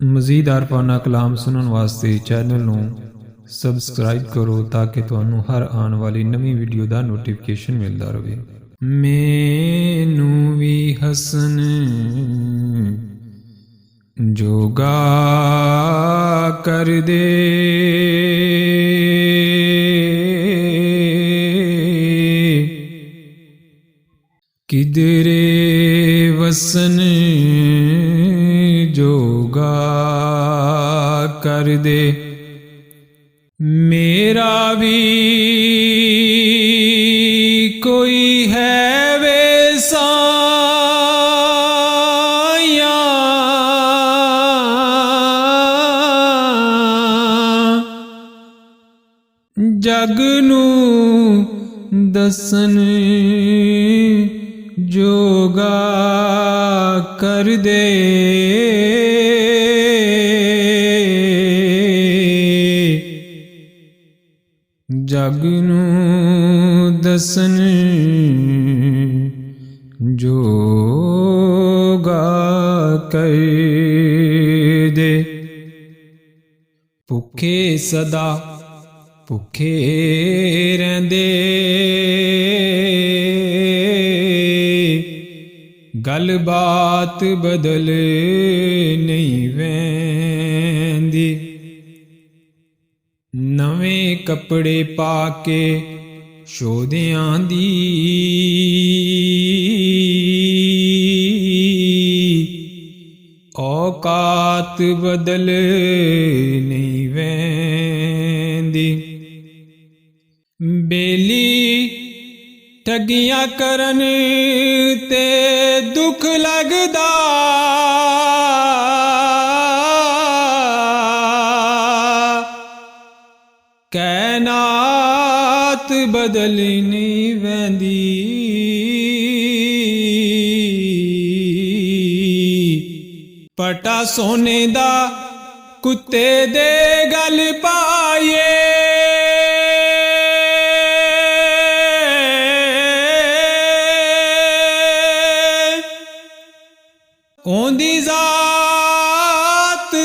ਮਜ਼ੀਦ ਆਰਫਾਨਾ ਕਲਾਮ ਸੁਣਨ ਵਾਸਤੇ ਚੈਨਲ ਨੂੰ ਸਬਸਕ੍ਰਾਈਬ ਕਰੋ ਤਾਂ ਕਿ ਤੁਹਾਨੂੰ ਹਰ ਆਉਣ ਵਾਲੀ ਨਵੀਂ ਵੀਡੀਓ ਦਾ ਨੋਟੀਫਿਕੇਸ਼ਨ ਮਿਲਦਾ ਰਹੇ। ਮੈਨੂੰ ਵੀ ਹਸਨ ਜੋਗਾ ਕਰ ਦੇ, ਕਿਧਰੇ ਵਸਨ ਜੋਗਾ ਕਰ ਦੇ। ਮੇਰਾ ਵੀ ਕੋਈ ਹੈ ਵੈਸਾ ਜਗ ਨੂੰ ਦੱਸਣ ਜੋਗਾ ਕਰ ਦੇ। ਜਗ ਨੂੰ ਦੱਸਣ ਜੋਗਾ ਕਰ ਦੇ। ਭੁੱਖੇ ਸਦਾ ਭੁੱਖੇ ਰਹਿੰਦੇ, ਗੱਲ ਬਾਤ ਬਦਲ ਨਹੀਂ ਵਹਿੰਦੀ। ਨਵੇਂ ਕੱਪੜੇ ਪਾ ਕੇ ਸ਼ੋਧਿਆਂ ਦੀ ਔਕਾਤ ਬਦਲ ਨਹੀਂ ਵਹਿੰਦੀ। ਬੇਲੀ ਠੱਗੀਆਂ ਕਰਨ ਤੇ ਦੁੱਖ ਲੱਗਦਾ, ਕਾਇਨਾਤ ਬਦਲ ਨਹੀਂ ਵਹਿੰਦੀ। ਪਟਾ ਸੋਨੇ ਦਾ ਕੁੱਤੇ ਦੇ ਗਲ ਪਾਈਏ, ਉਹਦੀ ਜ਼ਾਤ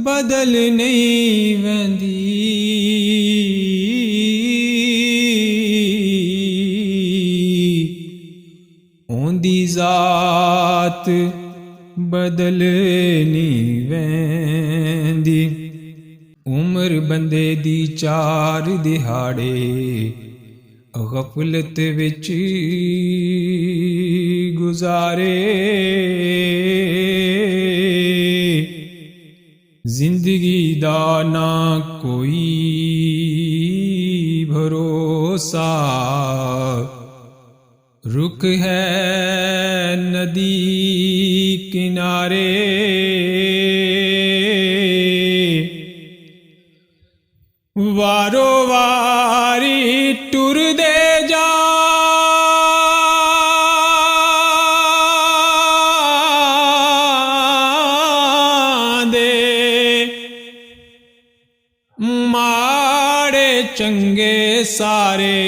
ਬਦਲ ਨਹੀਂ ਵਹਿੰਦੀ। ਉਹਦੀ ਜ਼ਾਤ ਬਦਲ ਨਹੀਂ ਵਹਿੰਦੀ। ਉਮਰ ਬੰਦੇ ਦੀ 4 ਦਿਹਾੜੇ ਗਫਲਤ ਵਿੱਚ ਗੁਜ਼ਾਰੇ, ਜ਼ਿੰਦਗੀ ਦਾ ਨਾ ਕੋਈ ਭਰੋਸਾ। ਰੁੱਖ ਹੈ ਨਦੀ ਕਿਨਾਰੇ, ਵਾਰੋ ਵਾਰੀ ਟੁਰਦੇ ਮਾੜੇ ਚੰਗੇ ਸਾਰੇ।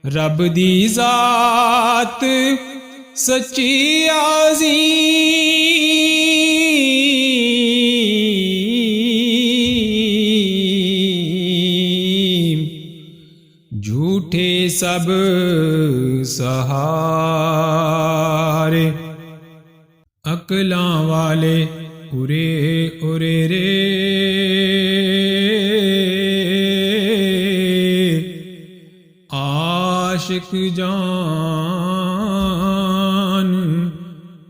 ਰੱਬ ਦੀ ਜ਼ਾਤ ਸੱਚੀ ਅਜ਼ੀਮ, ਝੂਠੇ ਸਭ ਸਹਾਰੇ। ਅਕਲਾਂ ਵਾਲੇ ਉਰੇ ਉਰੇ ਰੇ, ਆਸ਼ਿਕ ਜਾਨ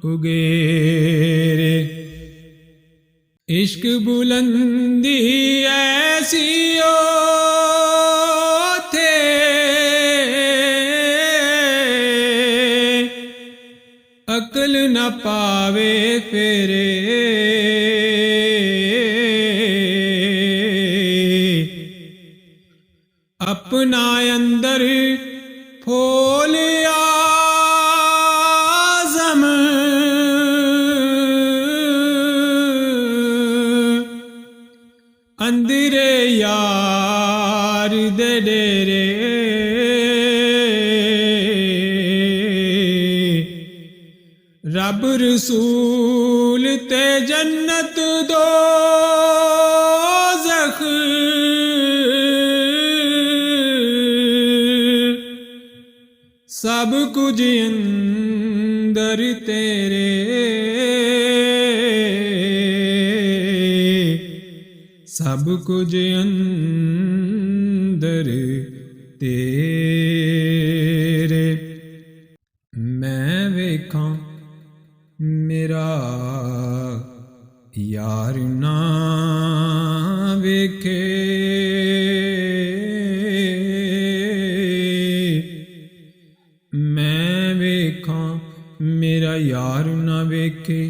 ਉਗੇਰੇ। ਇਸ਼ਕ ਬੁਲੰਦੀ ਐਸੀ ਓਥੇ, ਅਕਲ ਨਾ ਪਾਵੇ ਫੇਰੇ। अपना अंदर फूल आज़म अंदरे यार दे डेरे रब रसूल ते जन्नत दोज़ख सब कुछ अंदर तेरे सब कुछ अंदर तेरे मैं वेखां मेरा यार ना वेखे मैं वेखां मेरा यार ना वेखे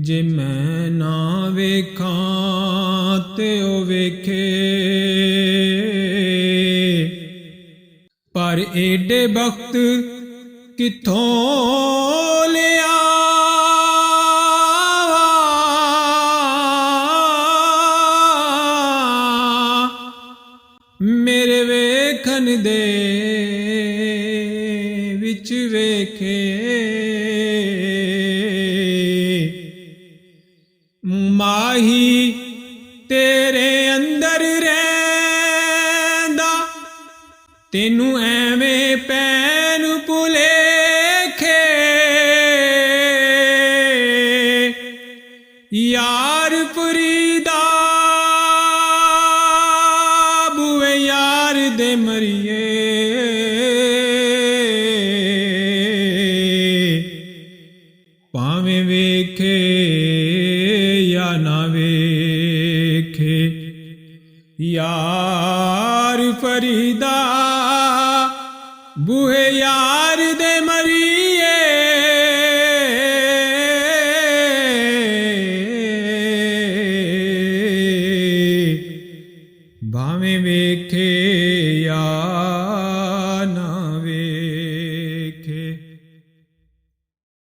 जे मैं ना वेखां ते ओ वेखे पर एडे बख्त किथों लिया मेरे वेखन दे विच वेखे माही तेरे अंदर रहिंदा तेनू एवें पैन भुलेखे यार फरीदा बुए यार दे मरिए भावें वेखे या ना वेखे यार फरीदा बूहे यार दे मरिए भावें वेखे यार